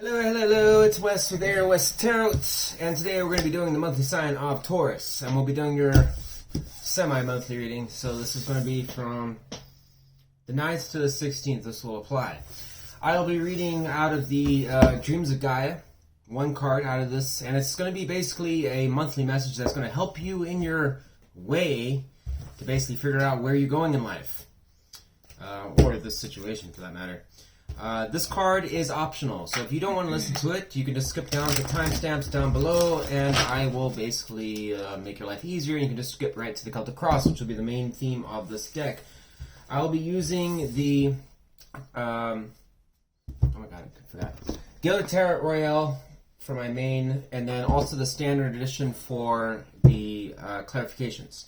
Hello, it's Wes with Aurawest Tarot, and today we're going to be doing the monthly sign of Taurus, and we'll be doing your semi-monthly reading, so this is going to be from the 9th to the 16th, this will apply. I'll be reading out of the Dreams of Gaia, one card out of this, and it's going to be basically a monthly message that's going to help you in your way to basically figure out where you're going in life, or this situation for that matter. This card is optional, so if you don't want to listen to it, you can just skip down to timestamps down below, and I will basically make your life easier, and you can just skip right to the Celtic Cross, which will be the main theme of this deck. I'll be using the, oh my god, I forgot, Gilded Royale for my main, and then also the standard edition for the clarifications.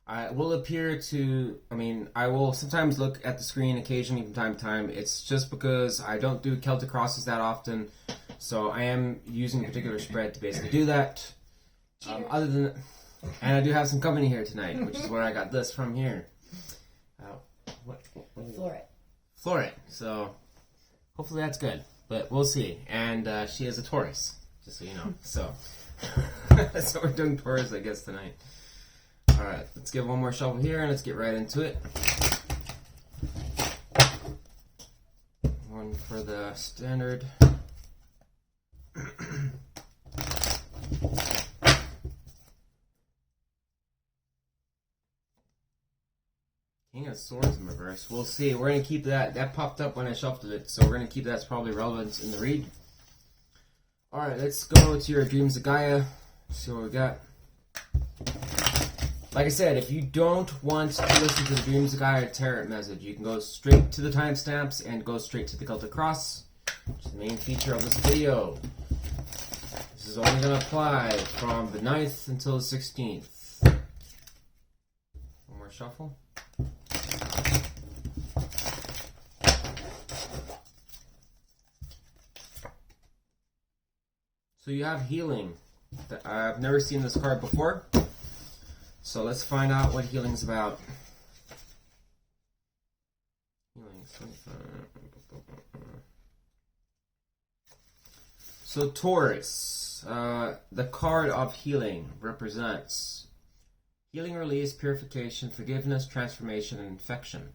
I will appear to, I will sometimes look at the screen occasionally from time to time. It's just because I don't do Celtic Crosses that often, so I am using a particular spread to basically do that. Other than, and I do have some company here tonight, which is where I got this from here. Floret. So, hopefully that's good, but we'll see. And she is a Taurus, just so you know. So, so we're doing Taurus, I guess, tonight. Alright, let's give one more shuffle here and let's get right into it. One for the standard. King of Swords in reverse. We'll see. We're going to keep that. That popped up when I shuffled it, so we're going to keep that. It's probably relevant in the read. Alright, let's go to your Dreams of Gaia. See what we got. Like I said, if you don't want to listen to the Dreams of Gaia tarot message, you can go straight to the timestamps and go straight to the Celtic Cross, which is the main feature of this video. This is only going to apply from the 9th until the 16th. One more shuffle. So you have healing. I've never seen this card before. So let's find out what healing's about. So Taurus, the card of healing represents healing, release, purification, forgiveness, transformation, and infection.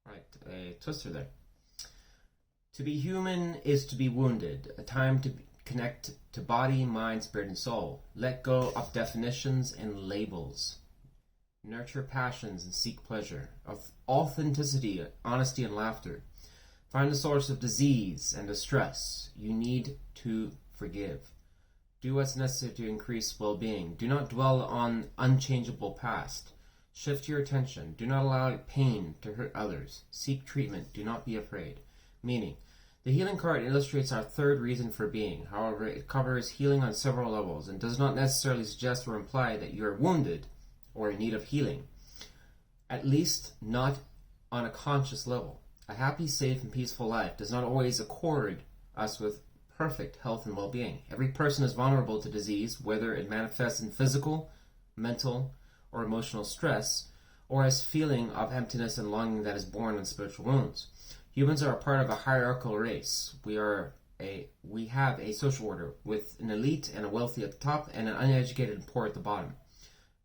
Right, a twister there. To be human is to be wounded, a time to connect to body, mind, spirit, and soul. Let go of definitions and labels. Nurture passions and seek pleasure. Of authenticity, honesty, and laughter. Find the source of disease and distress. You need to forgive. Do what's necessary to increase well-being. Do not dwell on unchangeable past. Shift your attention. Do not allow pain to hurt others. Seek treatment. Do not be afraid. Meaning, the healing card illustrates our third reason for being. However, it covers healing on several levels and does not necessarily suggest or imply that you are wounded or in need of healing. At least not on a conscious level. A happy, safe, and peaceful life does not always accord us with perfect health and well-being. Every person is vulnerable to disease, whether it manifests in physical, mental, or emotional stress, or as feeling of emptiness and longing that is born in spiritual wounds. Humans are a part of a hierarchical race. We have a social order with an elite and a wealthy at the top and an uneducated and poor at the bottom.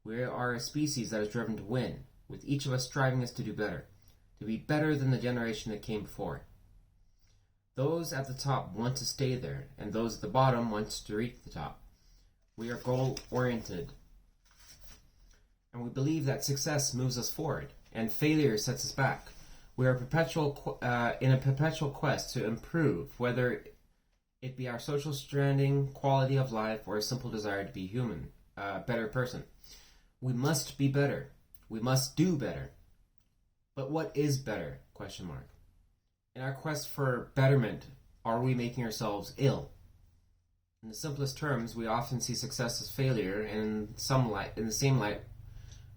We are a species that is driven to win, with each of us striving us to do better, to be better than the generation that came before. Those at the top want to stay there, and those at the bottom want to reach the top. We are goal-oriented, and we believe that success moves us forward, and failure sets us back. We are in a perpetual quest to improve, whether it be our social standing, quality of life, or a simple desire to be human, a better person. We must be better. We must do better. But what is better? ? In our quest for betterment, are we making ourselves ill? In the simplest terms, we often see success as failure, and in the same light,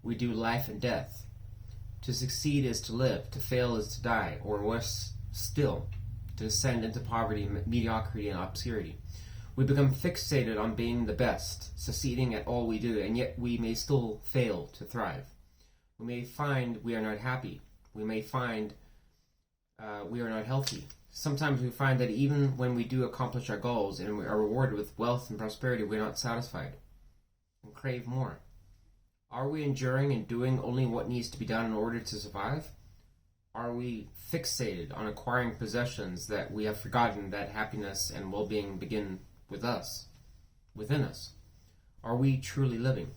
we do life and death. To succeed is to live, to fail is to die, or worse still, to descend into poverty, mediocrity, and obscurity. We become fixated on being the best, succeeding at all we do, and yet we may still fail to thrive. We may find we are not happy. We may find we are not healthy, sometimes we find that even when we do accomplish our goals and we are rewarded with wealth and prosperity, we're not satisfied and crave more. Are we enduring and doing only what needs to be done in order to survive? Are we fixated on acquiring possessions that we have forgotten that happiness and well-being begin with us, within us? Are we truly living? ?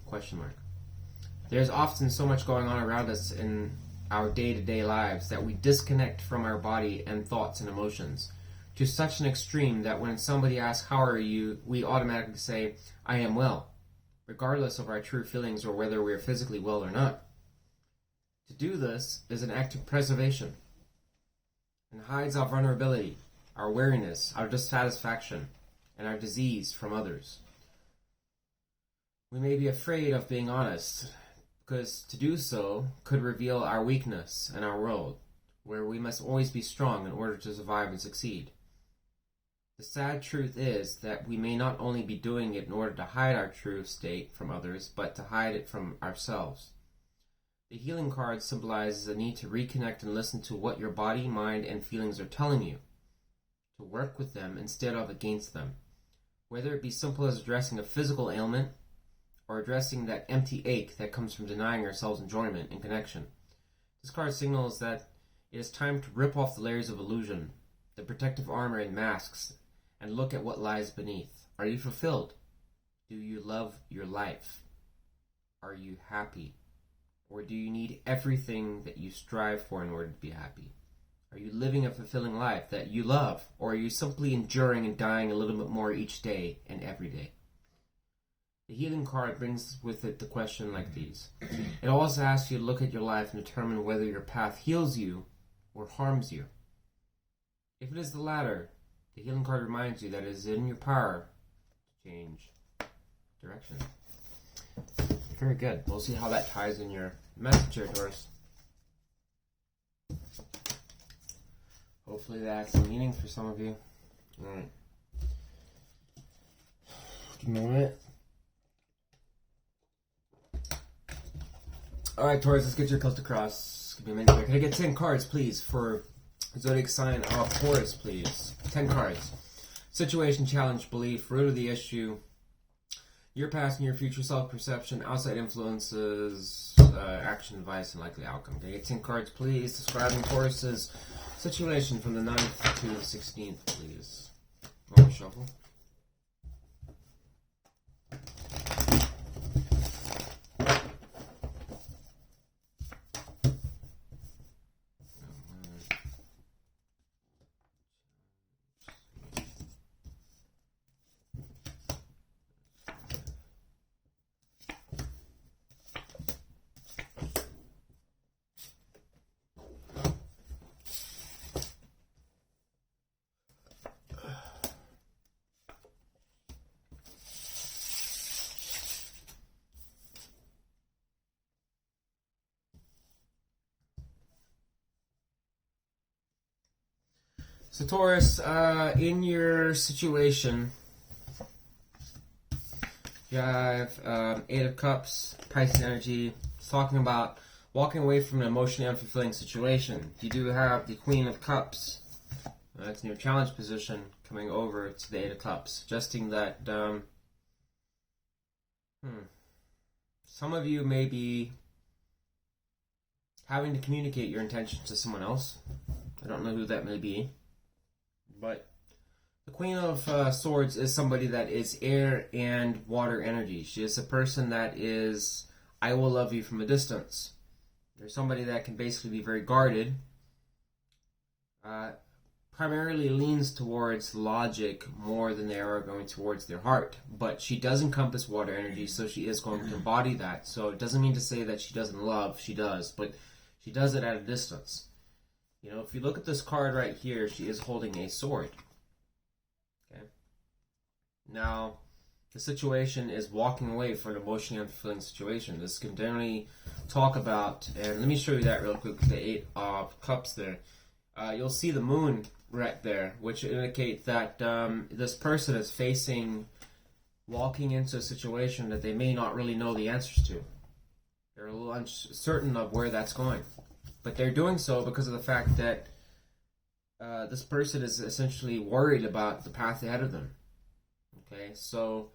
There's often so much going on around us in our day-to-day lives that we disconnect from our body and thoughts and emotions to such an extreme that when somebody asks, "How are you?" we automatically say, "I am well," regardless of our true feelings or whether we are physically well or not. To do this is an act of preservation and hides our vulnerability, our weariness, our dissatisfaction, and our disease from others. We may be afraid of being honest, because to do so could reveal our weakness in our world, where we must always be strong in order to survive and succeed. The sad truth is that we may not only be doing it in order to hide our true state from others, but to hide it from ourselves. The healing card symbolizes a need to reconnect and listen to what your body, mind, and feelings are telling you, to work with them instead of against them, whether it be simple as addressing a physical ailment or addressing that empty ache that comes from denying ourselves enjoyment and connection. This card signals that it is time to rip off the layers of illusion, the protective armor and masks, and look at what lies beneath. Are you fulfilled? Do you love your life? Are you happy? Or do you need everything that you strive for in order to be happy? Are you living a fulfilling life that you love? Or are you simply enduring and dying a little bit more each day and every day? The healing card brings with it the question like these. It also asks you to look at your life and determine whether your path heals you or harms you. If it is the latter, the healing card reminds you that it is in your power to change direction. Very good. We'll see how that ties in your message here, Taurus. Hopefully that has some meaning for some of you. Alright. Give me a minute. Alright, Taurus, let's get your Celtic Cross. Give me a minute here. Can I get 10 cards, please, for zodiac sign of Taurus, please? 10 cards. Situation, challenge, belief, root of the issue, your past and your future, self-perception, outside influences, action, advice, and likely outcome. Can I get 10 cards, please, describing Taurus's situation from the 9th to the 16th, please? One shuffle. So Taurus, in your situation, you have 8 of Cups, Pisces energy. It's talking about walking away from an emotionally unfulfilling situation. You do have the Queen of Cups. That's in your challenge position, coming over to the 8 of Cups, suggesting that some of you may be having to communicate your intentions to someone else. I don't know who that may be. But the Queen of Swords is somebody that is air and water energy. She is a person that is, I will love you from a distance. There's somebody that can basically be very guarded. Primarily leans towards logic more than they are going towards their heart. But she does encompass water energy, so she is going to embody that. So it doesn't mean to say that she doesn't love. She does, but she does it at a distance. You know, if you look at this card right here, she is holding a sword. Okay. Now, the situation is walking away from an emotionally unfulfilling situation. This can generally talk about, and let me show you that real quick with the 8 of Cups there. You'll see the moon right there, which indicate that this person is walking into a situation that they may not really know the answers to. They're a little uncertain of where that's going. But they're doing so because of the fact that this person is essentially worried about the path ahead of them. Okay, so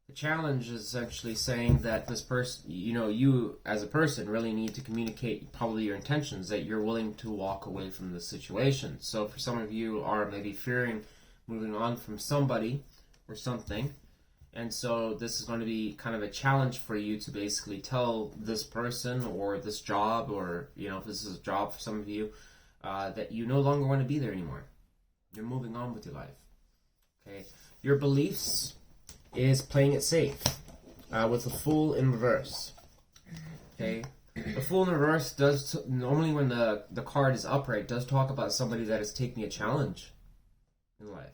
the challenge is essentially saying that this person, you as a person really need to communicate probably your intentions, that you're willing to walk away from the situation. So for some of you are maybe fearing moving on from somebody or something, and so this is going to be kind of a challenge for you to basically tell this person or this job, or if this is a job for some of you, that you no longer want to be there anymore. You're moving on with your life. Okay, your beliefs is playing it safe with the Fool in reverse. Okay, the Fool in reverse does normally, when the card is upright, does talk about somebody that is taking a challenge in life.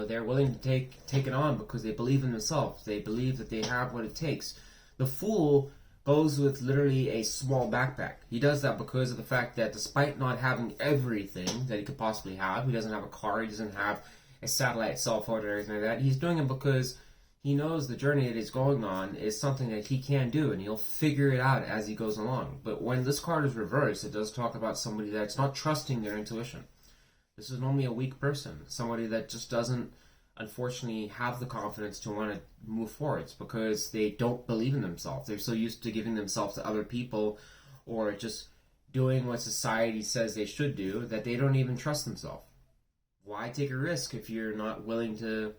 They're willing to take it on because they believe in themselves. They believe that they have what it takes. The Fool goes with literally a small backpack. He does that because of the fact that despite not having everything that he could possibly have, he doesn't have a car, he doesn't have a satellite cell phone or anything like that. He's doing it because he knows the journey that he's going on is something that he can do, and he'll figure it out as he goes along. But when this card is reversed, it does talk about somebody that's not trusting their intuition. This is normally a weak person, somebody that just doesn't, unfortunately, have the confidence to want to move forwards because they don't believe in themselves. They're so used to giving themselves to other people or just doing what society says they should do that they don't even trust themselves. Why take a risk if you're not willing to,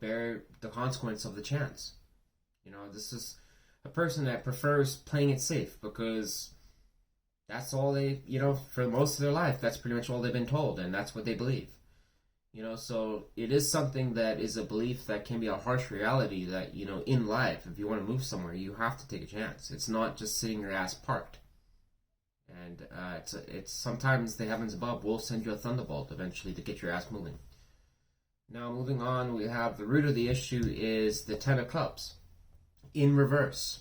bear the consequence of the chance? This is a person that prefers playing it safe because that's all they, for most of their life, that's pretty much all they've been told, and that's what they believe. So it is something that is a belief that can be a harsh reality that, in life, if you want to move somewhere, you have to take a chance. It's not just sitting your ass parked. And it's sometimes the heavens above will send you a thunderbolt eventually to get your ass moving. Now, moving on, we have the root of the issue is the Ten of Cups in reverse.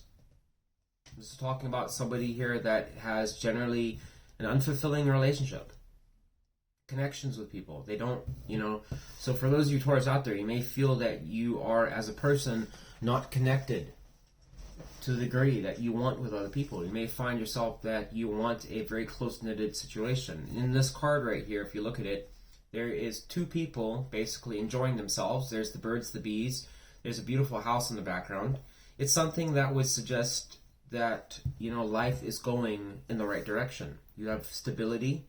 This is talking about somebody here that has generally an unfulfilling relationship. Connections with people. They don't, so for those of you Taurus out there, you may feel that you are, as a person, not connected to the degree that you want with other people. You may find yourself that you want a very close-knitted situation. In this card right here, if you look at it, there is two people basically enjoying themselves. There's the birds, the bees. There's a beautiful house in the background. It's something that would suggest that, life is going in the right direction. You have stability.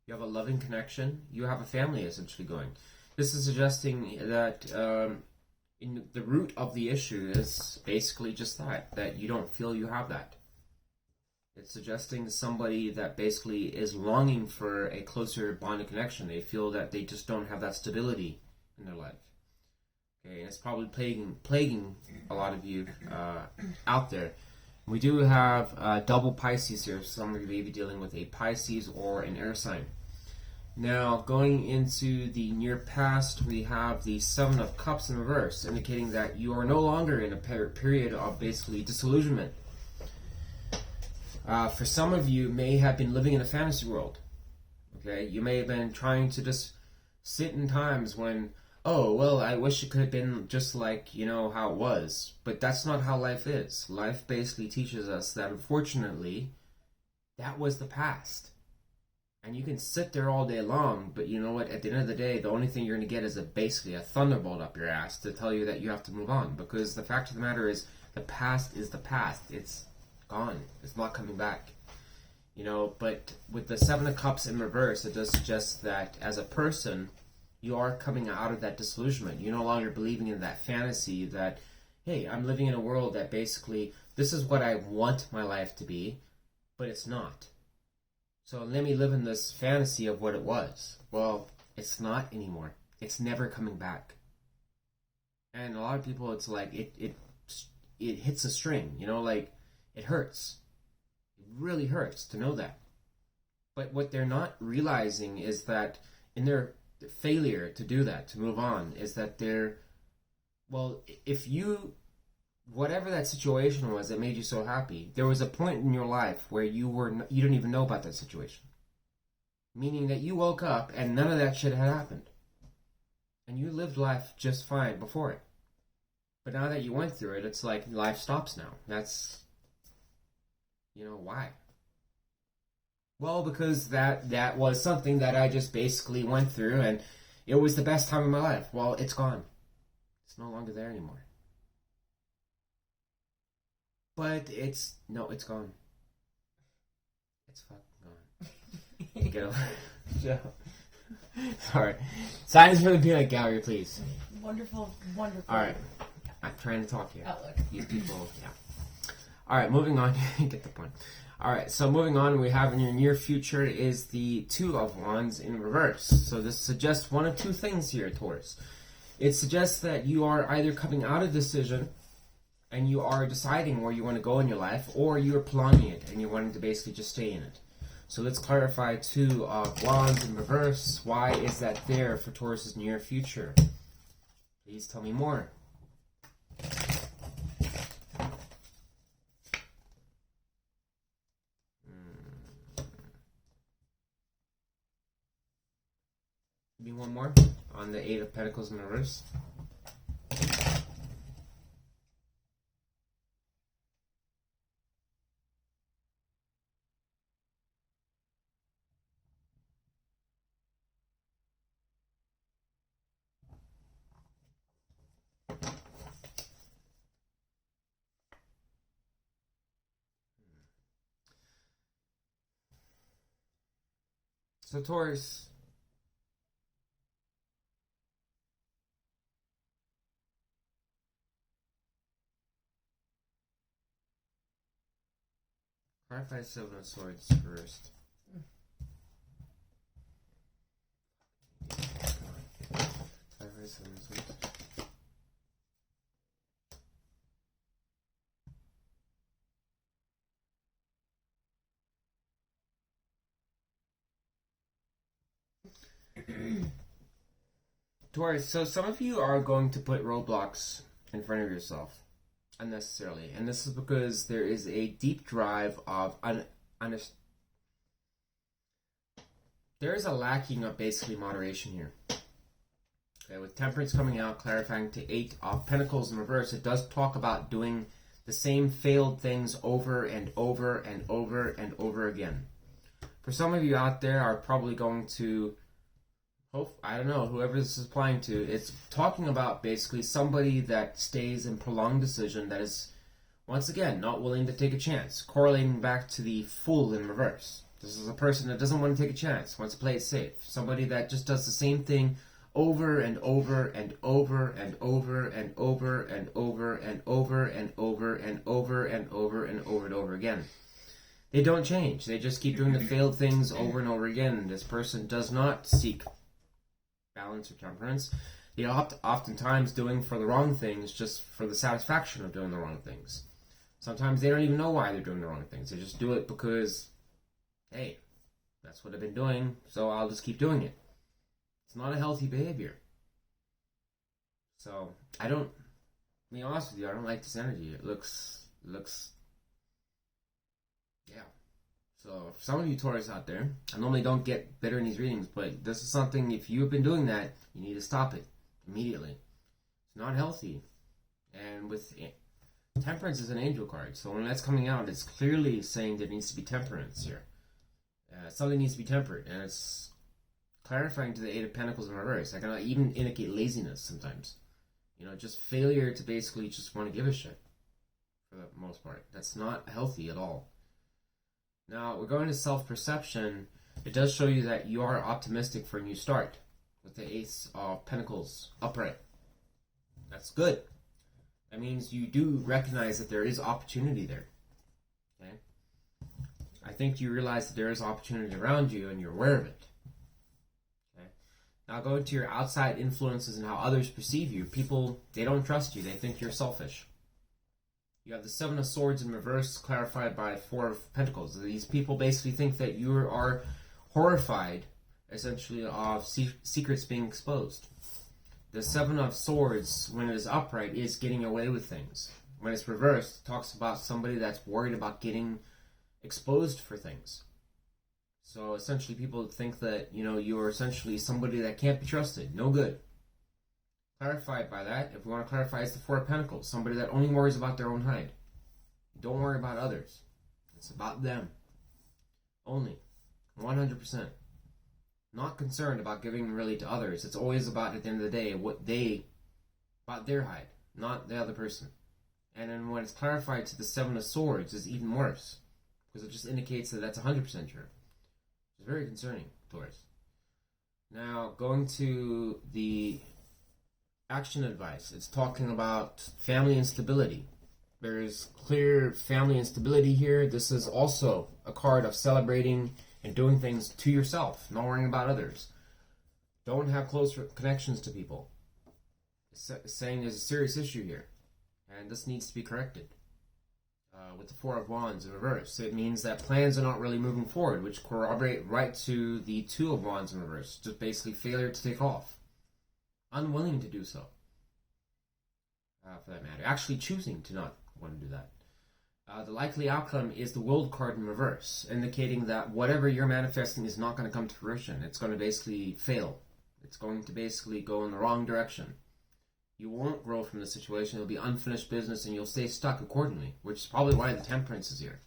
You have a loving connection. You have a family essentially going. This is suggesting that in the root of the issue is basically just that you don't feel you have that. It's suggesting somebody that basically is longing for a closer bonded connection. They feel that they just don't have that stability in their life. Okay, and it's probably plaguing a lot of you out there. We do have double Pisces here. Some of you may be dealing with a Pisces or an air sign. Now, going into the near past, we have the Seven of Cups in reverse, indicating that you are no longer in a period of basically disillusionment. For some of you, may have been living in a fantasy world. Okay, you may have been trying to just sit in times when, oh, well, I wish it could have been just like, how it was. But that's not how life is. Life basically teaches us that, unfortunately, that was the past. And you can sit there all day long, but you know what? At the end of the day, the only thing you're going to get is basically a thunderbolt up your ass to tell you that you have to move on. Because the fact of the matter is, the past is the past. It's gone. It's not coming back. But with the Seven of Cups in reverse, it does suggest that as a person, you are coming out of that disillusionment. You're no longer believing in that fantasy that, hey, I'm living in a world that basically, this is what I want my life to be, but it's not. So let me live in this fantasy of what it was. Well, it's not anymore. It's never coming back. And a lot of people, it's like, it hits a string, it hurts. It really hurts to know that. But what they're not realizing is that in their failure to do that, to move on, is that whatever that situation was that made you so happy, there was a point in your life where you didn't even know about that situation. Meaning that you woke up and none of that shit had happened. And you lived life just fine before it. But now that you went through it, it's like life stops now. That's, why? Well, because that was something that I just basically went through, and it was the best time of my life. Well, it's gone. It's no longer there anymore. But it's gone. It's fucking gone. Get over it. Sorry. Silence for the peanut gallery, please. Wonderful. Alright. I'm trying to talk here. Outlook. These people, yeah. Alright, moving on. Get the point. Alright, so moving on, we have in your near future is the Two of Wands in reverse. So this suggests one of two things here, Taurus. It suggests that you are either coming out of decision and you are deciding where you want to go in your life, or you're prolonging it and you're wanting to basically just stay in it. So let's clarify Two of Wands in reverse. Why is that there for Taurus's near future? Please tell me more. Give me one more on the Eight of Pentacles in reverse. So Taurus, clarify Seven of Swords first. Clarify Seven of Swords. Taurus, so some of you are going to put roadblocks in front of yourself unnecessarily, and this is because there is a deep drive of there is a lacking of basically moderation here. Okay, with Temperance coming out, clarifying to Eight of Pentacles in reverse, it does talk about doing the same failed things over and over and over and over again. For some of you out there are probably going to, I don't know, whoever this is applying to, it's talking about basically somebody that stays in prolonged decision that is, once again, not willing to take a chance. Correlating back to the Fool in reverse. This is a person that doesn't want to take a chance, wants to play it safe. Somebody that just does the same thing over and over and over and over and over and over and over and over and over and over and over and over again. They don't change. They just keep doing the failed things over and over again. This person does not seek balance or temperance. They oftentimes doing for the wrong things just for the satisfaction of doing the wrong things. Sometimes they don't even know why they're doing the wrong things. They just do it because, hey, that's what I've been doing, so I'll just keep doing it. It's not a healthy behavior. So, to be honest with you, I don't like this energy. It looks, yeah. So, for some of you Taurus out there, I normally don't get bitter in these readings, but this is something, if you've been doing that, you need to stop it immediately. It's not healthy. And with Temperance is an angel card, so when that's coming out, it's clearly saying there needs to be temperance here. Something needs to be tempered, and it's clarifying to the Eight of Pentacles in reverse. I can even indicate laziness sometimes. Just failure to basically just want to give a shit, for the most part. That's not healthy at all. Now, we're going to self-perception. It does show you that you are optimistic for a new start, with the Ace of Pentacles upright. That's good. That means you do recognize that there is opportunity there. Okay? I think you realize that there is opportunity around you and you're aware of it. Okay? Now go into your outside influences and how others perceive you. People, they don't trust you. They think you're selfish. You have the Seven of Swords in reverse, clarified by Four of Pentacles. These people basically think that you are horrified, essentially, of secrets being exposed. The Seven of Swords, when it is upright, is getting away with things. When it's reversed, it talks about somebody that's worried about getting exposed for things. So essentially people think that, you're essentially somebody that can't be trusted. No good. Clarified by that, if we want to clarify, it's the Four of Pentacles. Somebody that only worries about their own hide. Don't worry about others. It's about them. Only. 100%. Not concerned about giving really to others. It's always about, at the end of the day, about their hide, not the other person. And then when it's clarified to the Seven of Swords, it's even worse. Because it just indicates that that's 100% true. It's very concerning, Taurus. Now, going to the action advice. It's talking about family instability. There's clear family instability here. This is also a card of celebrating and doing things to yourself, not worrying about others. Don't have close connections to people. It's saying there's a serious issue here, and this needs to be corrected. With the Four of Wands in reverse, it means that plans are not really moving forward, which corroborate right to the Two of Wands in reverse. Just basically failure to take off. Unwilling to do so. For that matter. Actually choosing to not want to do that. The likely outcome is the World card in reverse, indicating that whatever you're manifesting is not going to come to fruition. It's going to basically fail. It's going to basically go in the wrong direction. You won't grow from the situation. It'll be unfinished business and you'll stay stuck accordingly, which is probably why the Temperance is here.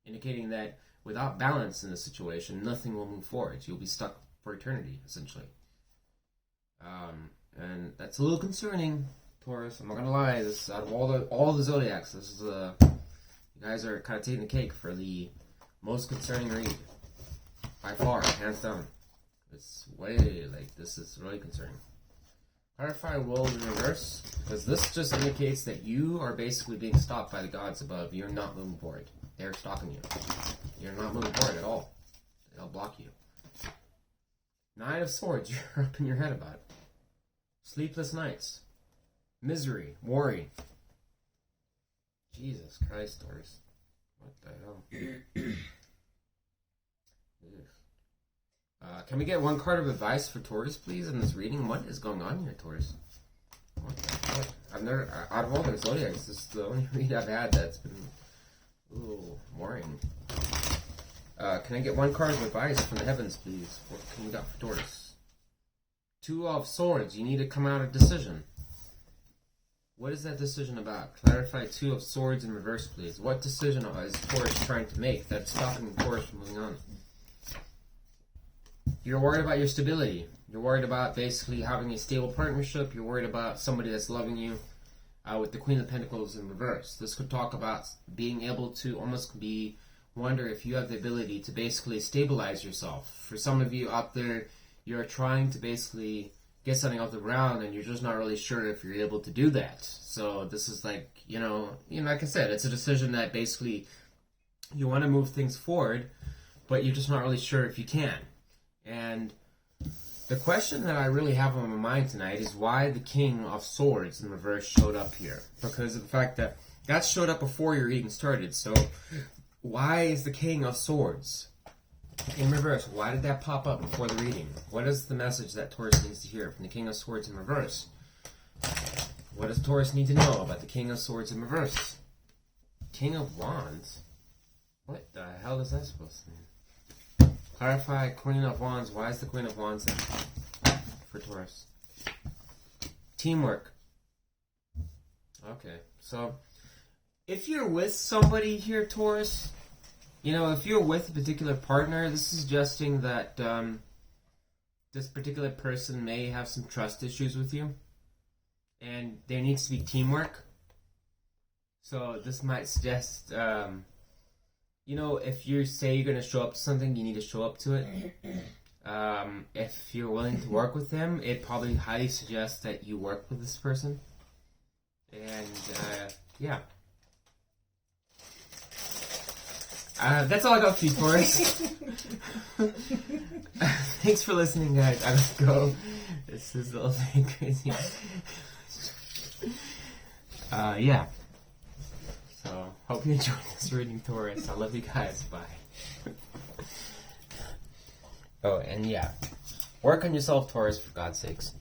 Indicating that without balance in the situation, nothing will move forward. You'll be stuck for eternity, essentially. And that's a little concerning, Taurus. I'm not going to lie. This, out of all the zodiacs, this is you guys are kind of taking the cake for the most concerning read. By far, hands down. It's way, this is really concerning. Clarify world in reverse, because this just indicates that you are basically being stopped by the gods above. You're not moving forward. They're stopping you. You're not moving forward at all. They'll block you. Nine of Swords, you're up in your head about it. Sleepless nights. Misery. Worry. Jesus Christ, Taurus. What the hell? Can we get one card of advice for Taurus, please, in this reading? What is going on here, Taurus? What the fuck? I've never, out of all the zodiacs, this is the only read I've had that's been a little boring. Can I get one card of advice from the heavens, please? What can we got for Taurus? Two of Swords. You need to come out a decision. What is that decision about? Clarify Two of Swords in reverse, please. What decision is Taurus trying to make that's stopping Taurus from moving on? You're worried about your stability. You're worried about basically having a stable partnership. You're worried about somebody that's loving you. With the Queen of Pentacles in reverse. This could talk about being able to almost wonder if you have the ability to basically stabilize yourself. For some of you out there, you're trying to basically get something off the ground and you're just not really sure if you're able to do that. So this is like, like I said, it's a decision that basically you want to move things forward, but you're just not really sure if you can. And the question that I really have on my mind tonight is why the King of Swords in reverse showed up here. Because of the fact that that showed up before your reading started. So why is the King of Swords in reverse? Why did that pop up before the reading? What is the message that Taurus needs to hear from the King of Swords in reverse? What does Taurus need to know about the King of Swords in reverse? King of Wands? What the hell is that supposed to mean? Clarify Queen of Wands. Why is the Queen of Wands there for Taurus? Teamwork. Okay, so if you're with somebody here, Taurus, if you're with a particular partner, this is suggesting that this particular person may have some trust issues with you, and there needs to be teamwork. So this might suggest if you say you're going to show up to something, you need to show up to it. If you're willing to work with them, it probably highly suggests that you work with this person. And, yeah. That's all I got for you, Taurus. Thanks for listening, guys. I gotta go. This is a little thing crazy. Yeah. So, hope you enjoyed this reading, Taurus. I love you guys. Bye. Oh, and yeah. Work on yourself, Taurus, for God's sakes.